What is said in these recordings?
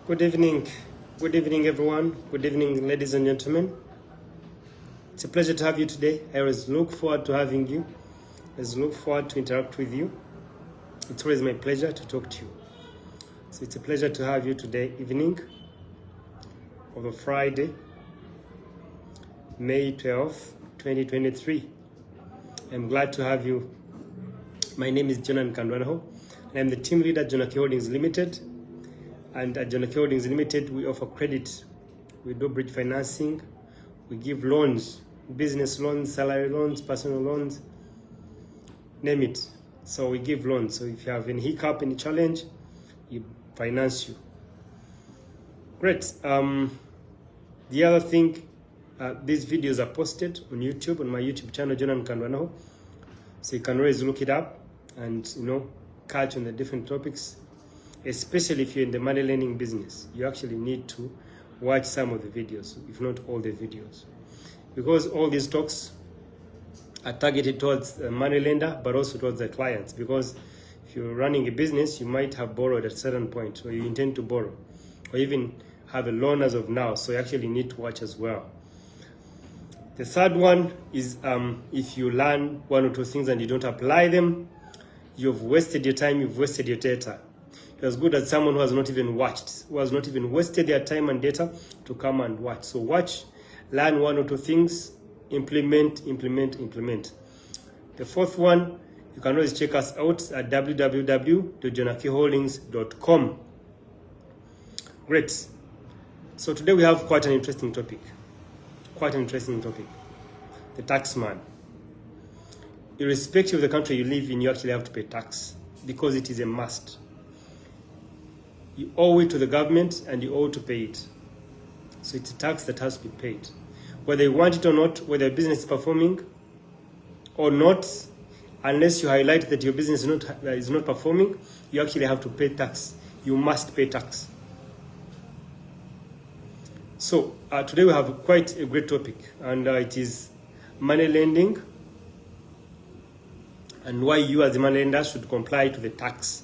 Good evening everyone. Good evening, ladies and gentlemen. It's a pleasure to have you today. I always look forward to having you. I always look forward to interact with you. It's always my pleasure to talk to you. So it's a pleasure to have you today evening of a Friday, May 12th, 2023. I'm glad to have you. My name is Jonan Kandwanaho, and I'm the team leader at Jonaki Holdings Limited. And at Jonaki Holdings Limited, we offer credit. We do bridge financing. We give loans, business loans, salary loans, personal loans, name it. So we give loans. So if you have any hiccup, any challenge, we finance you. Great. The other thing, these videos are posted on YouTube, on my YouTube channel, Jonan Kandwanaho. So you can always look it up and catch on the different topics. Especially if you're in the money lending business, you actually need to watch some of the videos, if not all the videos, because all these talks are targeted towards the money lender, but also towards the clients. Because if you're running a business, you might have borrowed at a certain point, or you intend to borrow, or even have a loan as of now. So you actually need to watch as well. The third one is if you learn one or two things and you don't apply them, you've wasted your time, you've wasted your data. You're as good as someone who has not even watched, who has not even wasted their time and data to come and watch. So watch, learn one or two things, implement. The fourth one, you can always check us out at www.jonakiholdings.com. Great. So today we have quite an interesting topic. The tax man. Irrespective of the country you live in, you actually have to pay tax because it is a must. You owe it to the government and you owe to pay it. So it's a tax that has to be paid. Whether you want it or not, whether your business is performing or not, unless you highlight that your business is not performing, you actually have to pay tax. You must pay tax. So today we have quite a great topic, and it is money lending and why you as a money lender should comply to the tax.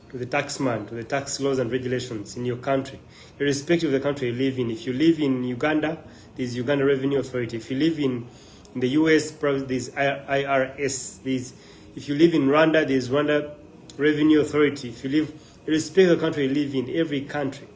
To the tax man, to the tax laws and regulations in your country, irrespective of the country you live in. If you live in Uganda, there's Uganda Revenue Authority. If you live in the US, there's IRS. If you live in Rwanda, there's Rwanda Revenue Authority. If you live, irrespective of the country you live in, every country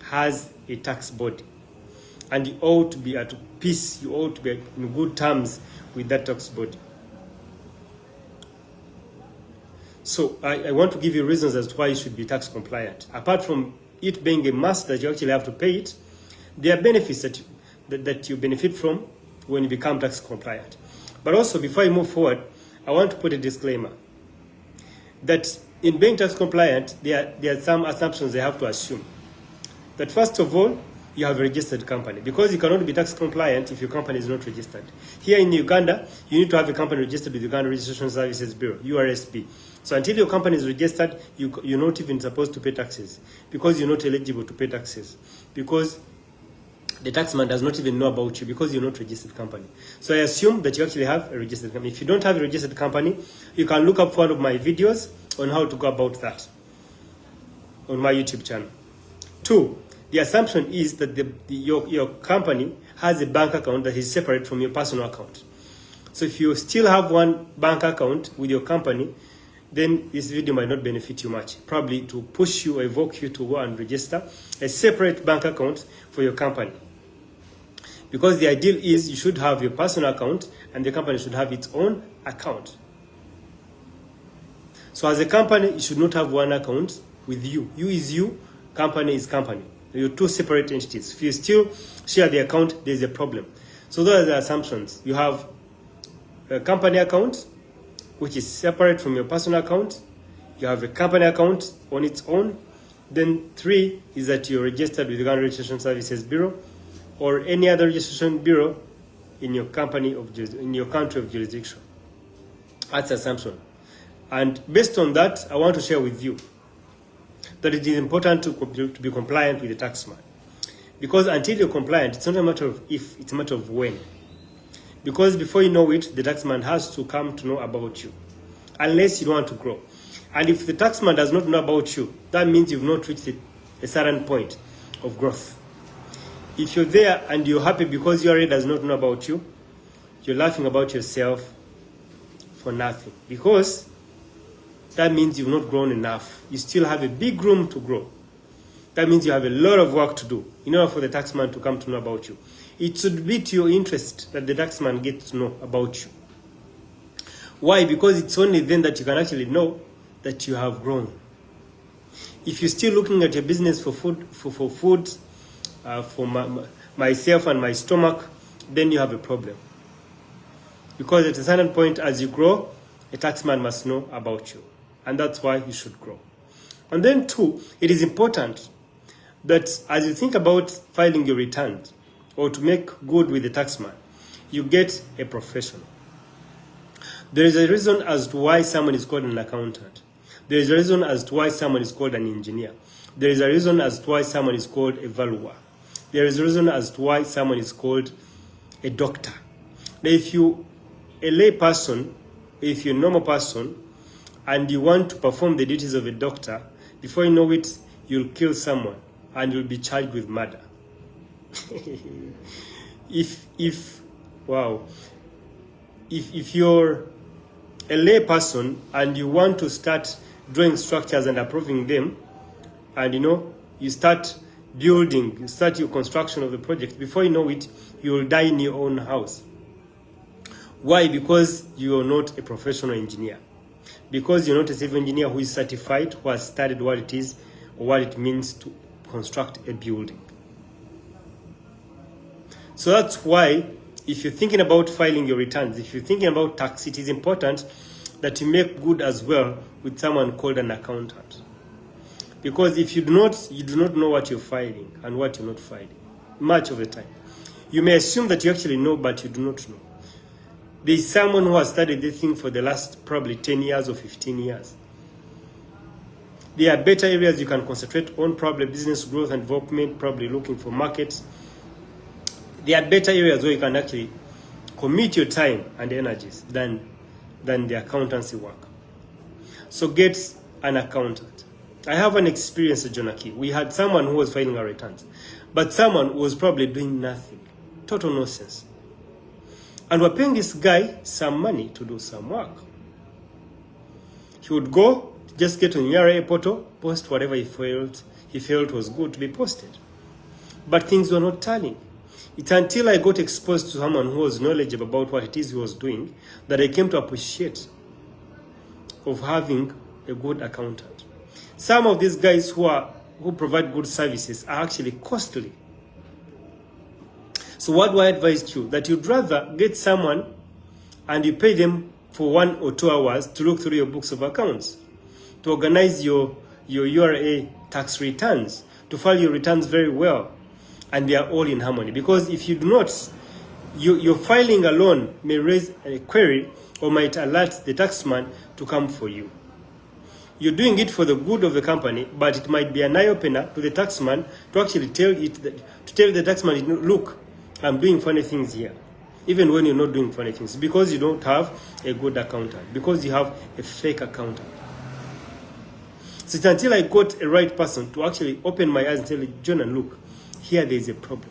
has a tax body. And you ought to be at peace, you ought to be in good terms with that tax body. So I want to give you reasons as to why you should be tax compliant. Apart from it being a must that you actually have to pay it, there are benefits that you benefit from when you become tax compliant. But also, before I move forward, I want to put a disclaimer that in being tax compliant, there are some assumptions they have to assume. That first of all, you have a registered company, because you cannot be tax compliant if your company is not registered. Here in Uganda, you need to have a company registered with Uganda Registration Services Bureau, URSB. So until your company is registered, you're not even supposed to pay taxes, because you're not eligible to pay taxes, because the taxman does not even know about you, because you're not a registered company. So I assume that you actually have a registered company. If you don't have a registered company, you can look up one of my videos on how to go about that on my YouTube channel. 2, the assumption is that your company has a bank account that is separate from your personal account. So if you still have one bank account with your company, then this video might not benefit you much. Probably to push you or evoke you to go and register a separate bank account for your company. Because the ideal is you should have your personal account and the company should have its own account. So as a company, you should not have one account with you. You is you, company is company. You're two separate entities. If you still share the account, there's a problem. So those are the assumptions. You have a company account, which is separate from your personal account. You have a company account on its own. Then 3 is that you're registered with the Uganda Registration Services Bureau or any other registration bureau in your company in your country of jurisdiction. That's the assumption. And based on that, I want to share with you that it is important to be compliant with the taxman. Because until you're compliant, it's not a matter of if, it's a matter of when. Because before you know it, the taxman has to come to know about you, unless you don't want to grow. And if the taxman does not know about you, that means you've not reached a certain point of growth. If you're there and you're happy because your area does not know about you, you're laughing about yourself for nothing, because that means you've not grown enough. You still have a big room to grow. That means you have a lot of work to do in order for the taxman to come to know about you. It should be to your interest that the taxman gets to know about you. Why? Because it's only then that you can actually know that you have grown. If you're still looking at your business for food, for myself and my stomach, then you have a problem. Because at a certain point, as you grow, a taxman must know about you. And that's why you should grow. And then two, it is important that as you think about filing your returns or to make good with the taxman, you get a professional. There is a reason as to why someone is called an accountant. There is a reason as to why someone is called an engineer. There is a reason as to why someone is called a valuer. There is a reason as to why someone is called a doctor. Now, if you a lay person, if you're a normal person, and you want to perform the duties of a doctor, before you know it, you'll kill someone and you'll be charged with murder. If you're a lay person and you want to start drawing structures and approving them, and you start building, you start your construction of the project, before you know it, you will die in your own house. Why? Because you are not a professional engineer. Because you're not a civil engineer who is certified, who has studied what it is or what it means to construct a building. So that's why, if you're thinking about filing your returns, if you're thinking about tax, it is important that you make good as well with someone called an accountant. Because if you do not know what you're filing and what you're not filing, much of the time. You may assume that you actually know, but you do not know. There is someone who has studied this thing for the last probably 10 years or 15 years. There are better areas you can concentrate on, probably business growth and development, probably looking for markets. There are better areas where you can actually commit your time and energies than the accountancy work. So get an accountant. I have an experience at Jonaki. We had someone who was filing our returns, but someone who was probably doing nothing. Total nonsense. And we're paying this guy some money to do some work. He would go, just get on URA portal, post whatever he felt was good to be posted. But things were not turning. It's until I got exposed to someone who was knowledgeable about what it is he was doing that I came to appreciate of having a good accountant. Some of these guys who provide good services are actually costly. So what do I advise you? That you'd rather get someone and you pay them for 1 or 2 hours to look through your books of accounts, to organize your URA tax returns, to file your returns very well, and they are all in harmony. Because if you do not, your filing alone may raise a query or might alert the taxman to come for you. You're doing it for the good of the company, but it might be an eye-opener to the taxman to actually tell the taxman, look, I'm doing funny things here, even when you're not doing funny things, because you don't have a good accountant, because you have a fake accountant. So it's until I got a right person to actually open my eyes and tell Jonah, look, here there is a problem.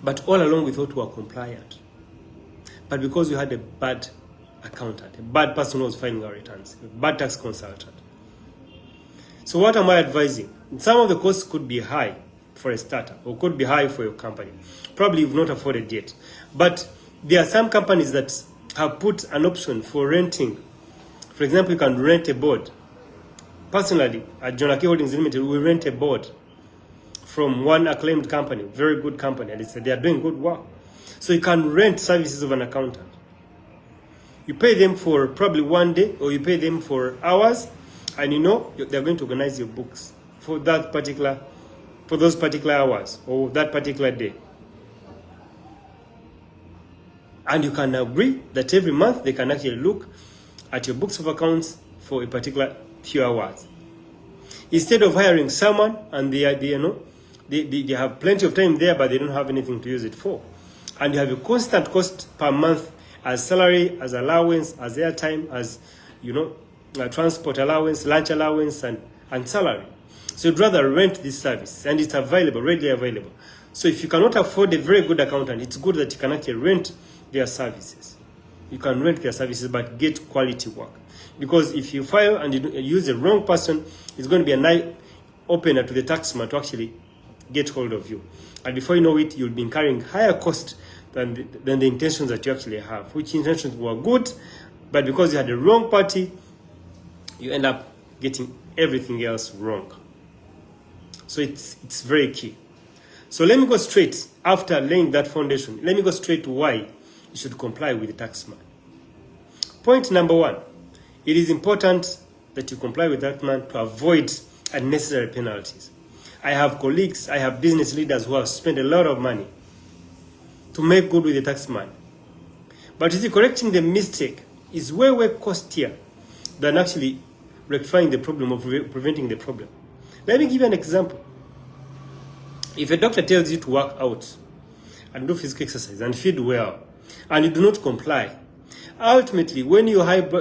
But all along we thought we were compliant. But because we had a bad accountant, a bad person who was filing our returns, a bad tax consultant. So what am I advising? Some of the costs could be high for a startup, or could be high for your company. Probably you've not afforded yet. But there are some companies that have put an option for renting. For example, you can rent a board. Personally, at Jonaki Holdings Limited, we rent a board from one acclaimed company, very good company, and they are doing good work. So you can rent services of an accountant. You pay them for probably 1 day, or you pay them for hours, and they're going to organize your books for those particular hours or that particular day. And you can agree that every month they can actually look at your books of accounts for a particular few hours. Instead of hiring someone and they have plenty of time there, but they don't have anything to use it for. And you have a constant cost per month as salary, as allowance, as airtime, as transport allowance, lunch allowance, and salary. So you'd rather rent this service, and it's available, readily available. So if you cannot afford a very good accountant, it's good that you can actually rent their services. You can rent their services, but get quality work. Because if you file and you use the wrong person, it's going to be an eye opener to the taxman to actually get hold of you. And before you know it, you'll be incurring higher cost than the intentions that you actually have, which intentions were good, but because you had the wrong party, you end up getting everything else wrong. So it's very key. So let me go straight, after laying that foundation, let me go straight to why you should comply with the taxman. Point number one, it is important that you comply with that man to avoid unnecessary penalties. I have colleagues, I have business leaders who have spent a lot of money to make good with the taxman. But you see, correcting the mistake is way costlier than actually rectifying the problem or preventing the problem. Let me give you an example. If a doctor tells you to work out and do physical exercise and feed well, and you do not comply, ultimately, when you have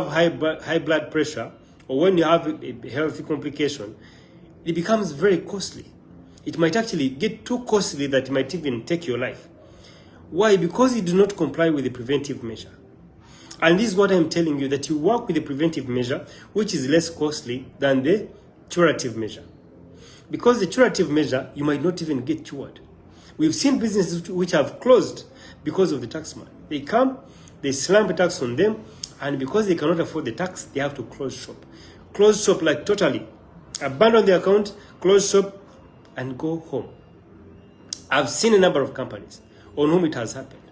high blood pressure, or when you have a healthy complication, it becomes very costly. It might actually get too costly that it might even take your life. Why? Because you do not comply with the preventive measure. And this is what I'm telling you, that you work with the preventive measure, which is less costly than the curative measure. Because the curative measure, you might not even get cured. We've seen businesses which have closed because of the taxman. They come, they slam the tax on them, and because they cannot afford the tax, they have to close shop. Close shop, like totally. Abandon the account, close shop, and go home. I've seen a number of companies on whom it has happened.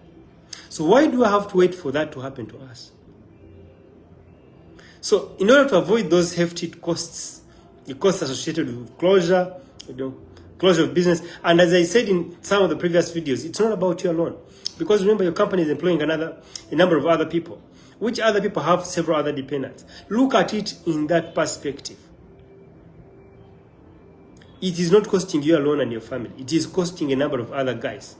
So why do I have to wait for that to happen to us? So in order to avoid those hefty costs, the costs associated with closure, closure of business, and as I said in some of the previous videos, it's not about you alone. Because remember, your company is employing a number of other people, which other people have several other dependents. Look at it in that perspective. It is not costing you alone and your family. It is costing a number of other guys.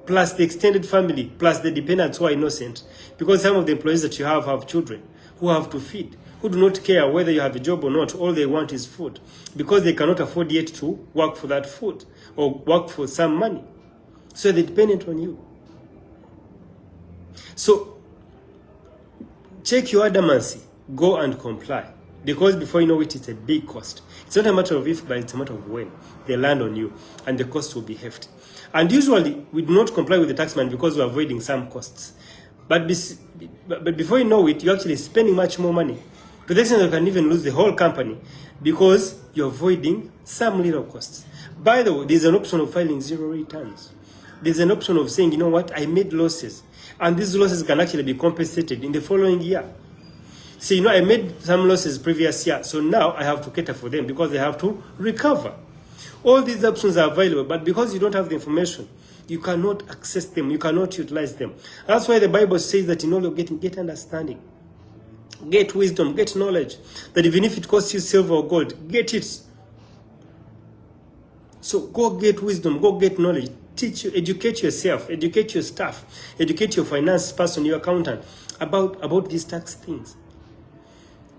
Plus the extended family, plus the dependents who are innocent. Because some of the employees that you have children who have to feed, who do not care whether you have a job or not. All they want is food. Because they cannot afford yet to work for that food or work for some money. So they're dependent on you. So check your adamancy. Go and comply. Because before you know it, it's a big cost. It's not a matter of if, but it's a matter of when. They land on you, and the cost will be hefty. And usually, we do not comply with the taxman because we're avoiding some costs. But before you know it, you're actually spending much more money. To the extent that you can even lose the whole company because you're avoiding some little costs. By the way, there's an option of filing zero returns. There's an option of saying, you know what, I made losses. And these losses can actually be compensated in the following year. See, I made some losses previous year, so now I have to cater for them because they have to recover. All these options are available, but because you don't have the information, you cannot access them, you cannot utilize them. That's why the Bible says that in all you're getting, get understanding, get wisdom, get knowledge, that even if it costs you silver or gold, get it. So go get wisdom, go get knowledge, teach you, educate yourself, educate your staff, educate your finance person, your accountant about these tax things.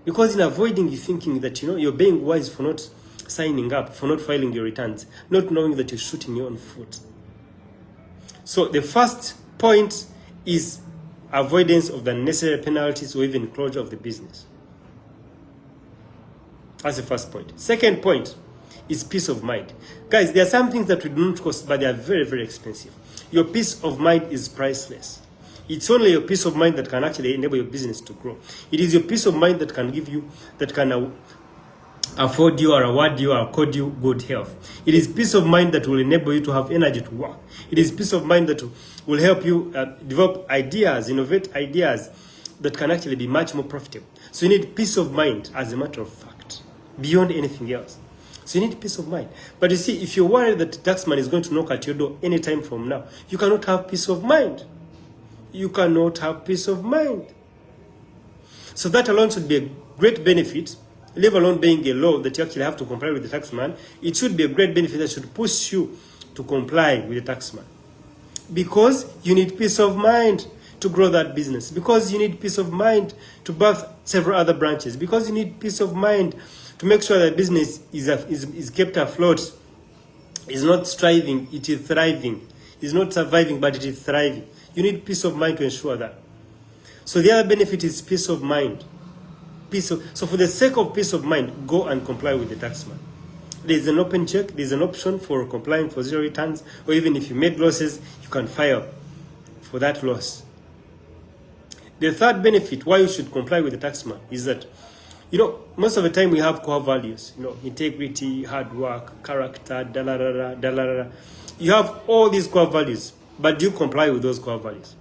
Because in avoiding you thinking that you're being wise for not signing up, for not filing your returns, not knowing that you're shooting your own foot. So the first point is avoidance of the unnecessary penalties or even closure of the business. That's the first point. Second point is peace of mind. Guys, there are some things that we do not cost, but they are very expensive. Your peace of mind is priceless. It's only your peace of mind that can actually enable your business to grow. It is your peace of mind that can give you, that can afford you or award you or accord you good health. It is peace of mind that will enable you to have energy to work. It is peace of mind that will help you develop ideas, innovate ideas that can actually be much more profitable. So you need peace of mind as a matter of fact, beyond anything else. So you need peace of mind. But you see, if you're worried that the taxman is going to knock at your door anytime from now, you cannot have peace of mind. You cannot have peace of mind. So that alone should be a great benefit, let alone being a law that you actually have to comply with the taxman. It should be a great benefit that should push you to comply with the taxman. Because you need peace of mind to grow that business. Because you need peace of mind to birth several other branches. Because you need peace of mind to make sure that business is kept afloat, is not striving, it is thriving. It's not surviving, but it is thriving. You need peace of mind to ensure that. So the other benefit is peace of mind. So for the sake of peace of mind, go and comply with the taxman. There's an open check, there's an option for complying for 0 returns, or even if you made losses, you can file for that loss. The third benefit why you should comply with the taxman is that, most of the time we have core values, integrity, hard work, character, da-la-la-la. You have all these core values, but do you comply with those core values?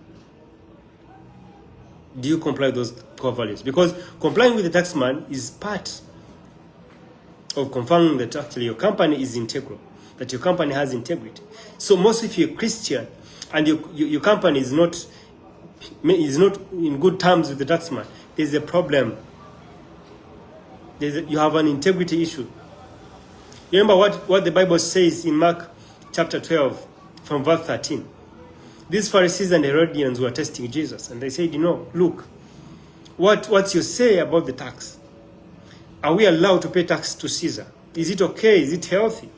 Do you comply with those core values? Because complying with the taxman is part of confirming that actually your company is integral, that your company has integrity. So most if you're a Christian and your company is not in good terms with the taxman, there's a problem. You have an integrity issue. You remember what the Bible says in Mark chapter 12 from verse 13. These Pharisees and Herodians were testing Jesus, and they said, look, what's your say about the tax? Are we allowed to pay tax to Caesar? Is it okay? Is it healthy?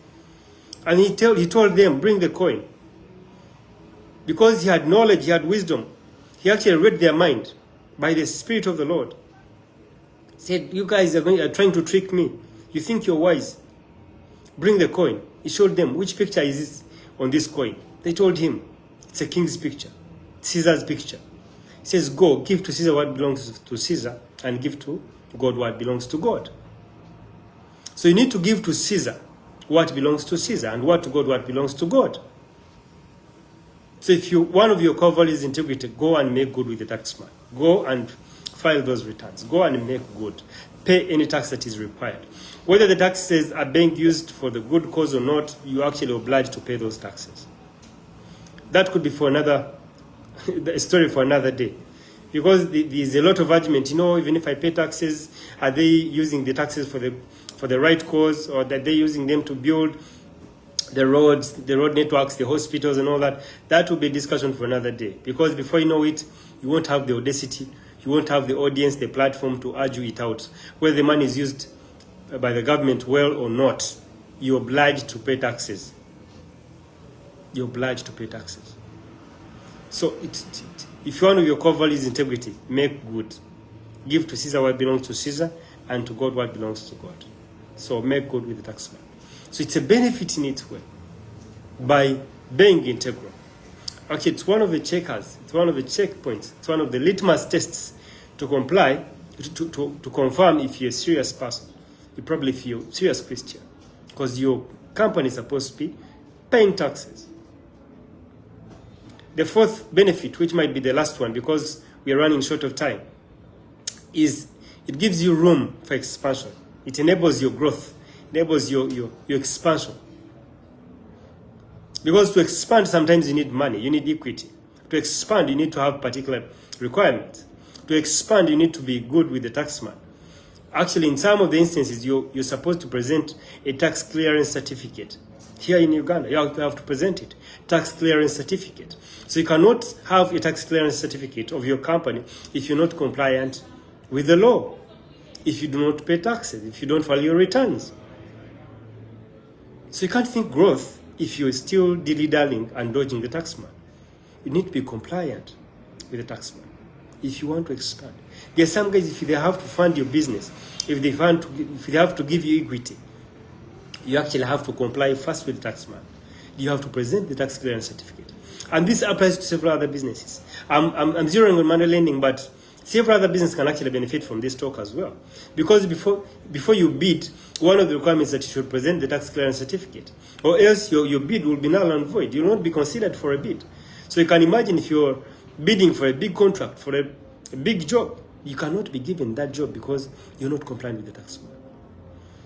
And he told them, bring the coin. Because he had knowledge, he had wisdom. He actually read their mind by the Spirit of the Lord. He said, you guys are trying to trick me. You think you're wise. Bring the coin. He showed them, which picture is this on this coin? They told him, it's a king's picture, Caesar's picture. He says, go, give to Caesar what belongs to Caesar, and give to God what belongs to God. So you need to give to Caesar what belongs to Caesar, and what to God what belongs to God. So if one of your core values is integrity, go and make good with the taxman. Go and file those returns. Go and make good. Pay any tax that is required. Whether the taxes are being used for the good cause or not, you actually obliged to pay those taxes. That could be for a story for another day. Because there's a lot of argument, even if I pay taxes, are they using the taxes for the right cause, or that they're using them to build the roads, the road networks, the hospitals and all that? That will be a discussion for another day. Because before you know it, you won't have the audacity, you won't have the audience, the platform to argue it out. Whether the money is used by the government well or not, you're obliged to pay taxes. You're obliged to pay taxes. So if one of your core values is integrity, make good. Give to Caesar what belongs to Caesar, and to God what belongs to God. So make good with the taxman. So it's a benefit in its way by being integral. Okay, it's one of the checkers, it's one of the checkpoints, it's one of the litmus tests to comply, to confirm if you're a serious person. If you're a serious Christian. Because your company is supposed to be paying taxes. The fourth benefit, which might be the last one because we are running short of time, is it gives you room for expansion. It enables your growth, enables your expansion. Because to expand, sometimes you need money, you need equity. To expand, you need to have particular requirements. To expand, you need to be good with the taxman. Actually, in some of the instances, you're supposed to present a tax clearance certificate. Here in Uganda, you have to present it, tax clearance certificate. So you cannot have a tax clearance certificate of your company if you're not compliant with the law, if you do not pay taxes, if you don't file your returns. So you can't think growth if you're still dilly-dallying and dodging the taxman. You need to be compliant with the taxman if you want to expand. There are some guys, if they have to fund your business, if they have to give you equity, you actually have to comply first with the taxman. You have to present the tax clearance certificate. And this applies to several other businesses. I'm zeroing on manual lending, but several other businesses can actually benefit from this talk as well. Because before you bid, one of the requirements is that you should present the tax clearance certificate. Or else your bid will be null and void. You will not be considered for a bid. So you can imagine if you're bidding for a big contract, for a big job, you cannot be given that job because you're not complying with the taxman.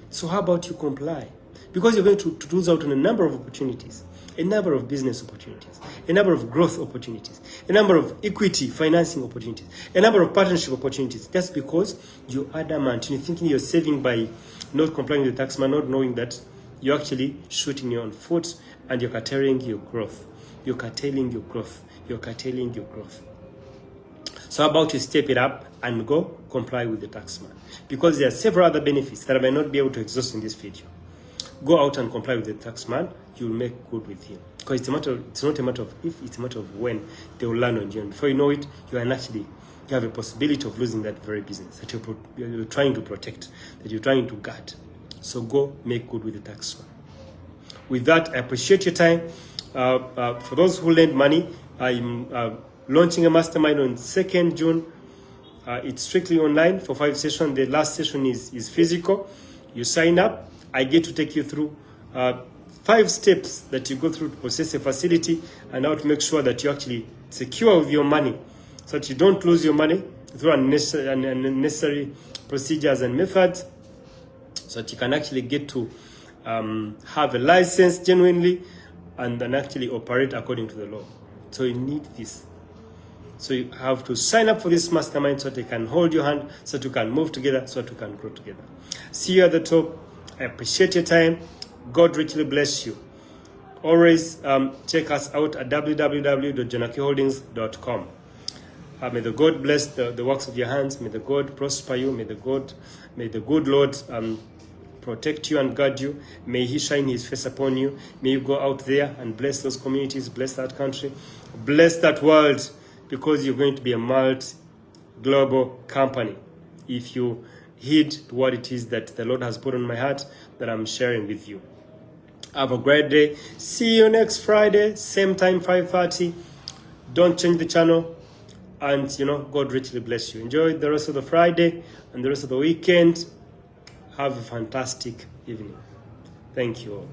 So how about you comply? Because you're going to lose out on a number of opportunities, a number of business opportunities, a number of growth opportunities, a number of equity financing opportunities, a number of partnership opportunities. That's because you're adamant. You're thinking you're saving by not complying with the taxman, not knowing that you're actually shooting your own foot and you're curtailing your growth. You're curtailing your growth. You're curtailing your growth. So how about you step it up and go comply with the taxman? Because there are several other benefits that I may not be able to exhaust in this video. Go out and comply with the taxman. You'll make good with him. Because it's not a matter of if, it's a matter of when they will land on you. And before you know it, you have a possibility of losing that very business that you're trying to protect, that you're trying to guard. So go make good with the taxman. With that, I appreciate your time. For those who lend money, I'm launching a mastermind on 2nd June. It's strictly online for 5 sessions. The last session is physical. You sign up. I get to take you through 5 steps that you go through to process a facility and how to make sure that you're actually secure with your money so that you don't lose your money through unnecessary procedures and methods, so that you can actually get to have a license genuinely and then actually operate according to the law. So you need this. So you have to sign up for this mastermind so that they can hold your hand, so that you can move together, so that you can grow together. See you at the top. I appreciate your time. God richly bless you. Always check us out at www.jonakiholdings.com. May the God bless the works of your hands. May the God prosper you. May the good Lord protect you and guard you. May He shine His face upon you. May you go out there and bless those communities, bless that country, bless that world, because you're going to be a multi-global company if you heed what it is that the Lord has put on my heart that I'm sharing with you. Have a great day. See you next Friday, same time, 5:30. Don't change the channel. And, God richly bless you. Enjoy the rest of the Friday and the rest of the weekend. Have a fantastic evening. Thank you all.